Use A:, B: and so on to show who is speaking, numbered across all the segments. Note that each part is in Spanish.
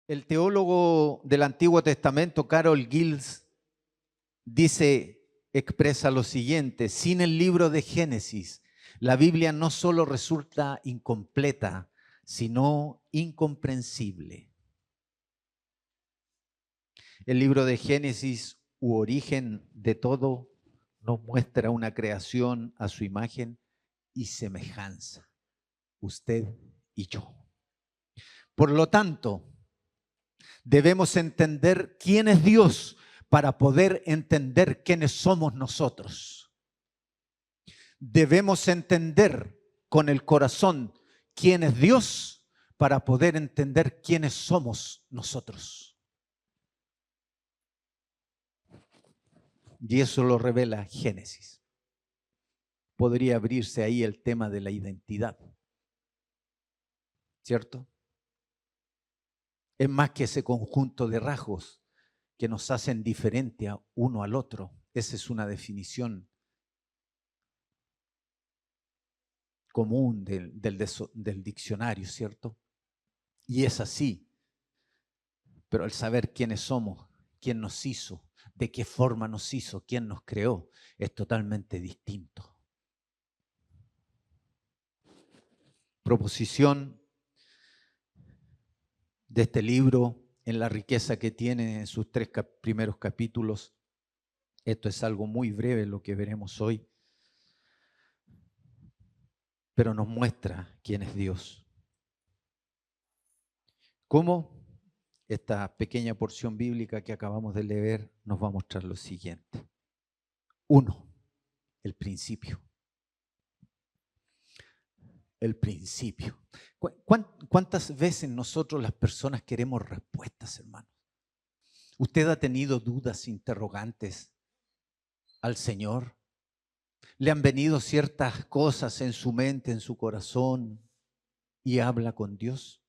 A: El teólogo del Antiguo Testamento, Carol Gills, expresa lo siguiente: sin el libro de Génesis, la Biblia no solo resulta incompleta, sino incomprensible. El libro de Génesis, u origen de todo, nos muestra una creación a su imagen y semejanza, usted y yo. Por lo tanto, debemos entender quién es Dios para poder entender quiénes somos nosotros. Debemos entender con el corazón quién es Dios para poder entender quiénes somos nosotros. Y eso lo revela Génesis. Podría abrirse ahí el tema de la identidad, ¿cierto? Es más que ese conjunto de rasgos que nos hacen diferente a uno al otro. Esa es una definición común del diccionario, ¿cierto? Y es así. Pero el saber quiénes somos, quién nos hizo, de qué forma nos hizo, quién nos creó, es totalmente distinto. Proposición de este libro, en la riqueza que tiene en sus 3 primeros capítulos. Esto es algo muy breve lo que veremos hoy, pero nos muestra quién es Dios. ¿Cómo? Esta pequeña porción bíblica que acabamos de leer nos va a mostrar lo siguiente. 1, el principio. El principio. ¿Cuántas veces nosotros las personas queremos respuestas, hermanos? ¿Usted ha tenido dudas, interrogantes al Señor? ¿Le han venido ciertas cosas en su mente, en su corazón y habla con Dios?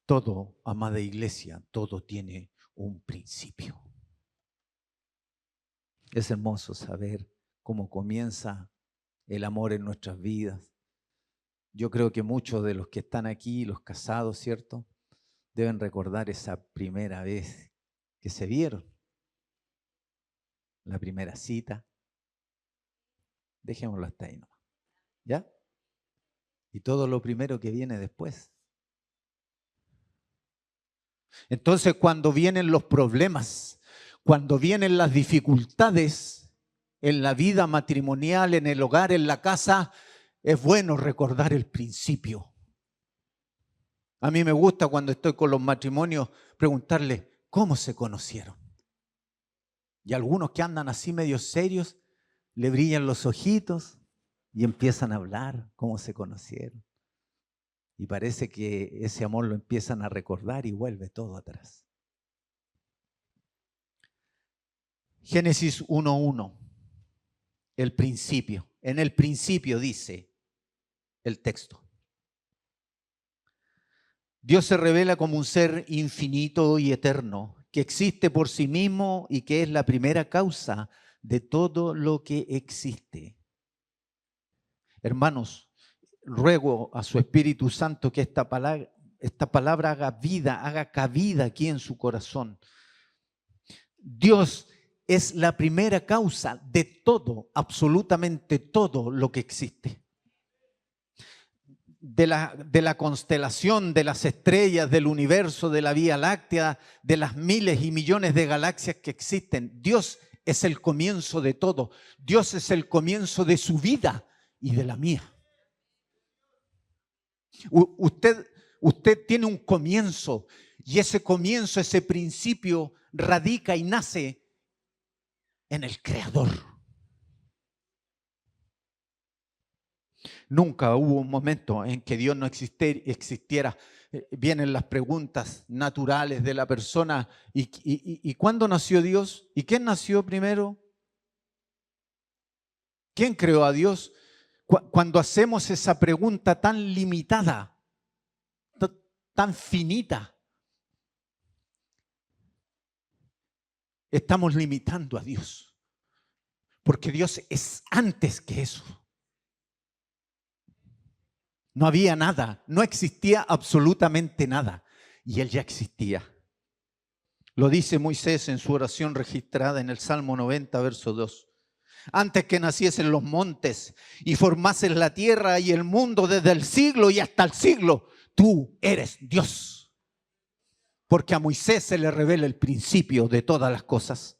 A: Todo, amada iglesia, todo tiene un principio. Es hermoso saber cómo comienza el amor en nuestras vidas. Yo creo que muchos de los que están aquí, los casados, ¿cierto?, deben recordar esa primera vez que se vieron. La primera cita. Dejémoslo hasta ahí nomás. ¿Ya? Y todo lo primero que viene después. Entonces, cuando vienen los problemas, cuando vienen las dificultades en la vida matrimonial, en el hogar, en la casa, es bueno recordar el principio. A mí me gusta cuando estoy con los matrimonios preguntarles cómo se conocieron. Y algunos que andan así medio serios, le brillan los ojitos y empiezan a hablar cómo se conocieron. Y parece que ese amor lo empiezan a recordar y vuelve todo atrás. Génesis 1:1, el principio. En el principio dice el texto. Dios se revela como un ser infinito y eterno, que existe por sí mismo y que es la primera causa de todo lo que existe. Hermanos, ruego a su Espíritu Santo que esta palabra haga vida, haga cabida aquí en su corazón. Dios es la primera causa de todo, absolutamente todo lo que existe. De la constelación, de las estrellas, del universo, de la Vía Láctea, de las miles y millones de galaxias que existen. Dios es el comienzo de todo. Dios es el comienzo de su vida y de la mía. Usted tiene un comienzo y ese comienzo, ese principio radica y nace en el Creador. Nunca hubo un momento en que Dios no existiera. Vienen las preguntas naturales de la persona. ¿Y cuándo nació Dios? ¿Y quién nació primero? ¿Quién creó a Dios? Cuando hacemos esa pregunta tan limitada, tan finita, estamos limitando a Dios. Porque Dios es antes que eso. No había nada, no existía absolutamente nada. Y Él ya existía. Lo dice Moisés en su oración registrada en el Salmo 90, verso 2. Antes que naciesen los montes y formasen la tierra y el mundo desde el siglo y hasta el siglo, tú eres Dios. Porque a Moisés se le revela el principio de todas las cosas.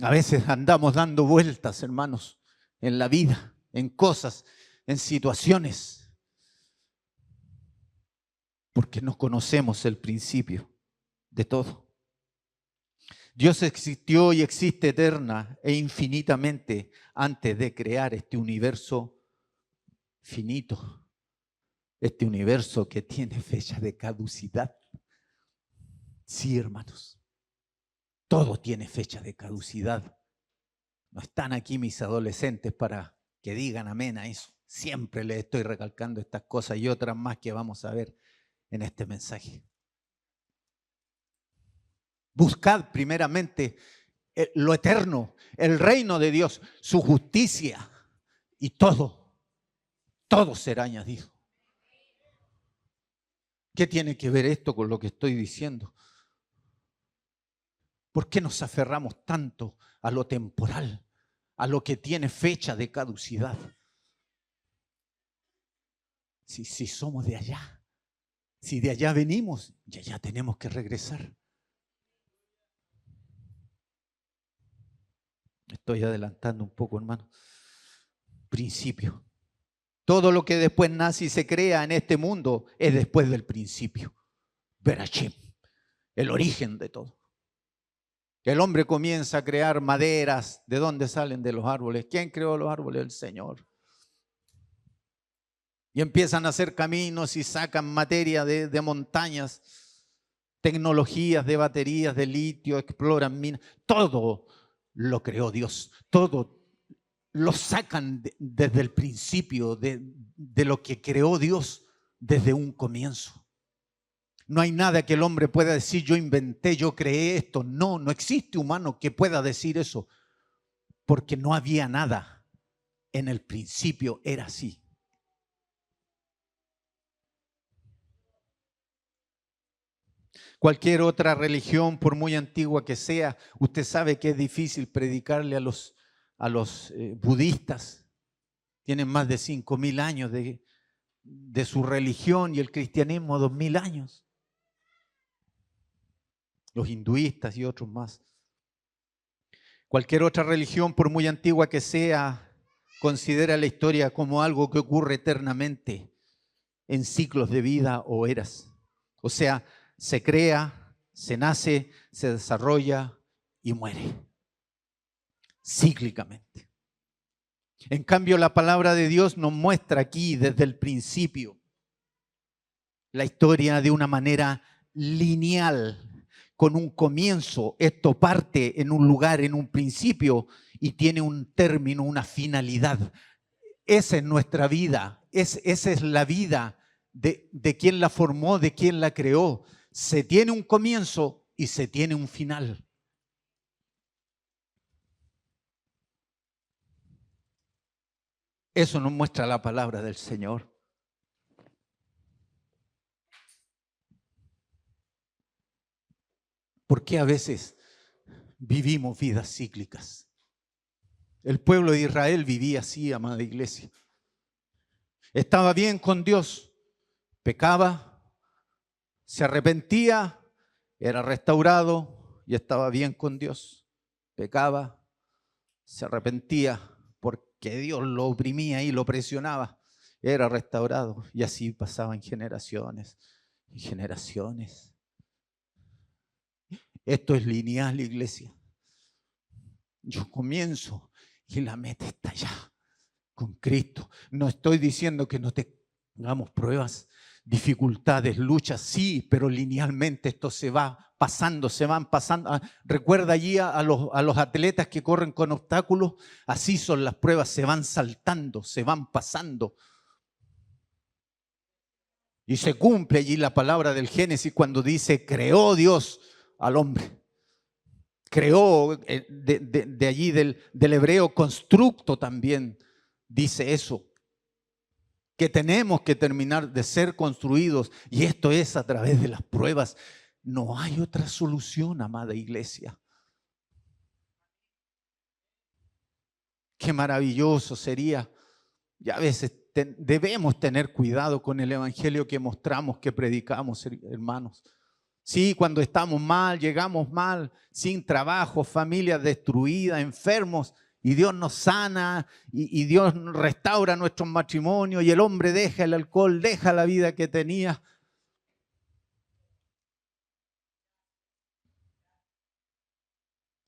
A: A veces andamos dando vueltas, hermanos, en la vida, en cosas, en situaciones, porque no conocemos el principio de todo. Dios existió y existe eterna e infinitamente antes de crear este universo finito, este universo que tiene fecha de caducidad. Sí, hermanos, todo tiene fecha de caducidad. No están aquí mis adolescentes para que digan amén a eso. Siempre les estoy recalcando estas cosas y otras más que vamos a ver en este mensaje. Buscad primeramente lo eterno, el reino de Dios, su justicia y todo será añadido. ¿Qué tiene que ver esto con lo que estoy diciendo? ¿Por qué nos aferramos tanto a lo temporal, a lo que tiene fecha de caducidad? Si somos de allá, si de allá venimos, ya tenemos que regresar. Estoy adelantando un poco, hermano. Principio. Todo lo que después nace y se crea en este mundo es después del principio. Berachim, el origen de todo. El hombre comienza a crear maderas. ¿De dónde salen? De los árboles. ¿Quién creó los árboles? El Señor. Y empiezan a hacer caminos y sacan materia de montañas, tecnologías de baterías de litio, exploran minas. Todo lo creó Dios. Todo lo sacan desde el principio, de lo que creó Dios desde un comienzo. No hay nada que el hombre pueda decir, yo inventé, yo creé esto. No existe humano que pueda decir eso, porque no había nada. En el principio era así. Cualquier otra religión, por muy antigua que sea, usted sabe que es difícil predicarle a los budistas. Tienen más de 5.000 años de su religión y el cristianismo 2.000 años. Los hinduistas y otros más. Cualquier otra religión, por muy antigua que sea, considera la historia como algo que ocurre eternamente en ciclos de vida o eras. O sea, se crea, se nace, se desarrolla y muere. Cíclicamente. En cambio, la palabra de Dios nos muestra aquí desde el principio la historia de una manera lineal, con un comienzo. Esto parte en un lugar, en un principio, y tiene un término, una finalidad. Esa es nuestra vida, esa es la vida de quien la formó, de quien la creó. Se tiene un comienzo y se tiene un final. Eso nos muestra la palabra del Señor. ¿Por qué a veces vivimos vidas cíclicas? El pueblo de Israel vivía así, amada iglesia. Estaba bien con Dios, pecaba, se arrepentía, era restaurado y estaba bien con Dios. Pecaba, se arrepentía porque Dios lo oprimía y lo presionaba. Era restaurado y así pasaban generaciones y generaciones. Esto es lineal, iglesia. Yo comienzo y la meta está allá, con Cristo. No estoy diciendo que no tengamos pruebas, dificultades, luchas, sí, pero linealmente esto se va pasando, se van pasando. Recuerda allí a los atletas que corren con obstáculos, así son las pruebas, se van saltando, se van pasando. Y se cumple allí la palabra del Génesis cuando dice, creó Dios al hombre. Creó de allí del hebreo constructo también. dice eso, que tenemos que terminar de ser construidos, y esto es a través de las pruebas. No hay otra solución, amada iglesia. Qué maravilloso sería. Y a veces debemos tener cuidado con el evangelio que mostramos, que predicamos, hermanos. Sí, cuando estamos mal, llegamos mal, sin trabajo, familias destruidas, enfermos, y Dios nos sana, y Dios restaura nuestros matrimonios, y el hombre deja el alcohol, deja la vida que tenía.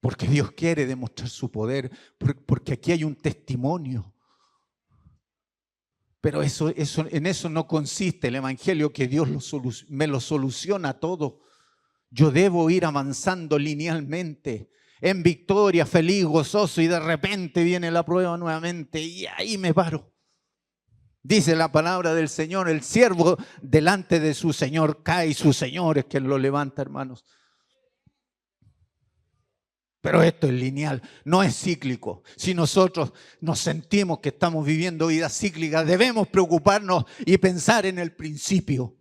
A: Porque Dios quiere demostrar su poder, porque aquí hay un testimonio. Pero en eso no consiste el evangelio, que Dios me lo soluciona todo. Yo debo ir avanzando linealmente, en victoria, feliz, gozoso, y de repente viene la prueba nuevamente y ahí me paro. Dice la palabra del Señor, el siervo delante de su Señor cae, y su Señor es quien lo levanta, hermanos. Pero esto es lineal, no es cíclico. Si nosotros nos sentimos que estamos viviendo vidas cíclicas, debemos preocuparnos y pensar en el principio.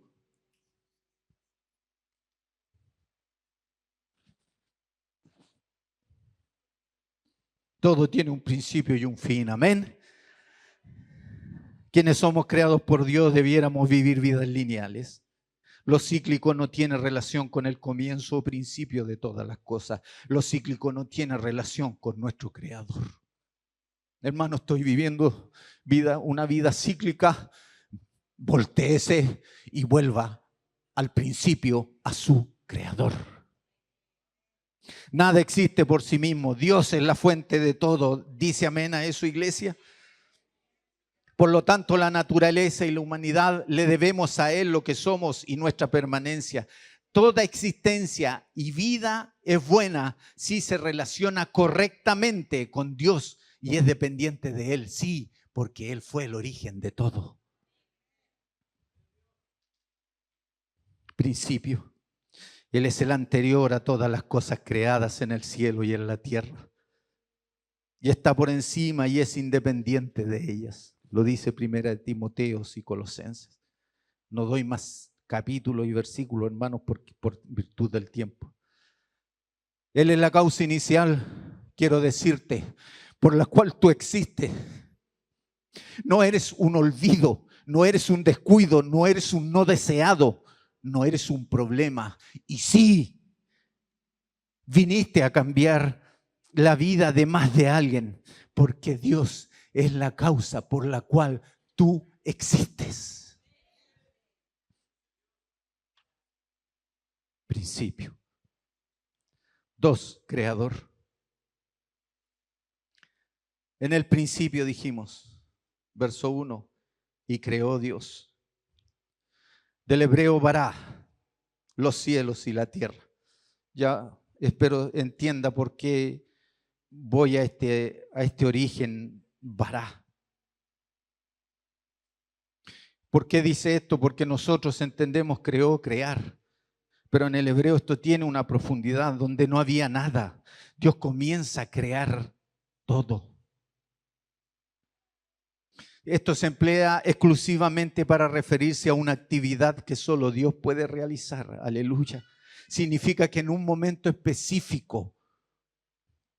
A: Todo tiene un principio y un fin, amén. Quienes somos creados por Dios debiéramos vivir vidas lineales. Lo cíclico no tiene relación con el comienzo o principio de todas las cosas. Lo cíclico no tiene relación con nuestro Creador. Hermano, estoy viviendo una vida cíclica. Voltéese y vuelva al principio, a su Creador. Nada existe por sí mismo. Dios es la fuente de todo. ¿Dice amén a eso, iglesia? Por lo tanto, la naturaleza y la humanidad le debemos a Él lo que somos y nuestra permanencia. Toda existencia y vida es buena si se relaciona correctamente con Dios y es dependiente de Él, sí, porque Él fue el origen de todo. Principio. Él es el anterior a todas las cosas creadas en el cielo y en la tierra. Y está por encima y es independiente de ellas. Lo dice Primera de Timoteo y Colosenses. No doy más capítulos y versículos, hermanos, por virtud del tiempo. Él es la causa inicial, quiero decirte, por la cual tú existes. No eres un olvido, no eres un descuido, no eres un no deseado, no eres un problema. Y sí, viniste a cambiar la vida de más de alguien, porque Dios es la causa por la cual tú existes. Principio. 2, creador. En el principio dijimos, verso 1, y creó Dios. Del hebreo bará, los cielos y la tierra. Ya espero entienda por qué voy a este origen bará. ¿Por qué dice esto? Porque nosotros entendemos creó, crear. Pero en el hebreo esto tiene una profundidad donde no había nada. Dios comienza a crear todo. Esto se emplea exclusivamente para referirse a una actividad que solo Dios puede realizar. Aleluya. Significa que en un momento específico,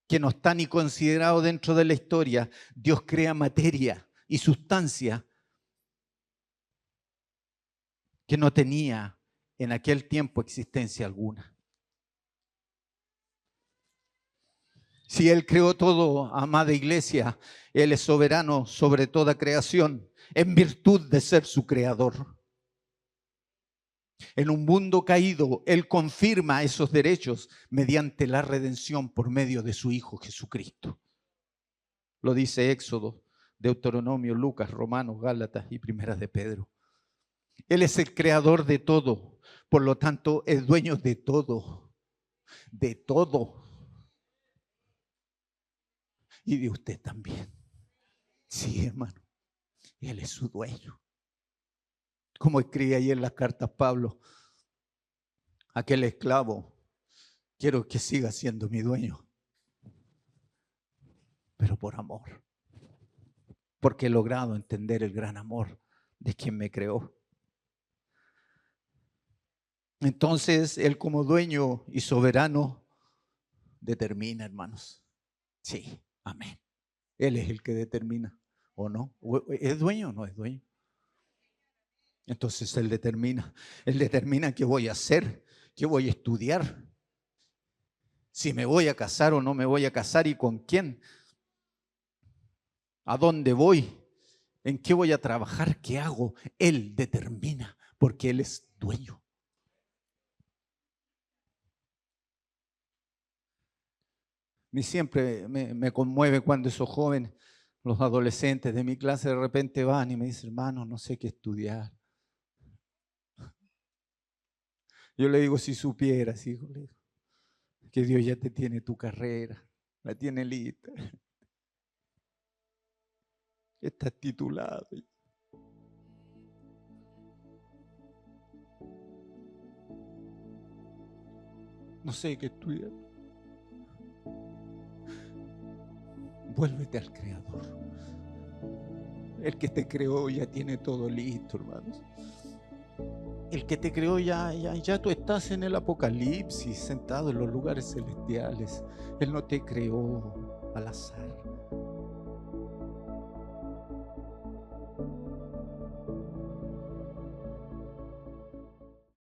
A: que no está ni considerado dentro de la historia, Dios crea materia y sustancia que no tenía en aquel tiempo existencia alguna. Si Él creó todo, amada iglesia, Él es soberano sobre toda creación en virtud de ser su creador. En un mundo caído, Él confirma esos derechos mediante la redención por medio de su Hijo Jesucristo. Lo dice Éxodo, Deuteronomio, Lucas, Romanos, Gálatas y Primeras de Pedro. Él es el creador de todo, por lo tanto es dueño de todo, de todo. Y de usted también. Sí, hermano, Él es su dueño. Como escribe ahí en las cartas Pablo, aquel esclavo, quiero que siga siendo mi dueño, pero por amor. porque he logrado entender el gran amor de quien me creó. Entonces, Él como dueño y soberano determina, hermanos. Sí, amén. Él es el que determina, ¿o no? ¿Es dueño o no es dueño? Entonces Él determina qué voy a hacer, qué voy a estudiar, si me voy a casar o no me voy a casar y con quién, a dónde voy, en qué voy a trabajar, qué hago. Él determina porque Él es dueño. A siempre me conmueve cuando esos jóvenes, los adolescentes de mi clase, de repente van y me dicen, hermano, no sé qué estudiar. Yo le digo, si supieras, hijo, le digo, que Dios ya te tiene tu carrera, la tiene lista. Estás titulado. No sé qué estudiar. Vuélvete al Creador. El que te creó ya tiene todo listo, hermanos. El que te creó ya tú estás en el Apocalipsis, sentado en los lugares celestiales. Él no te creó al azar.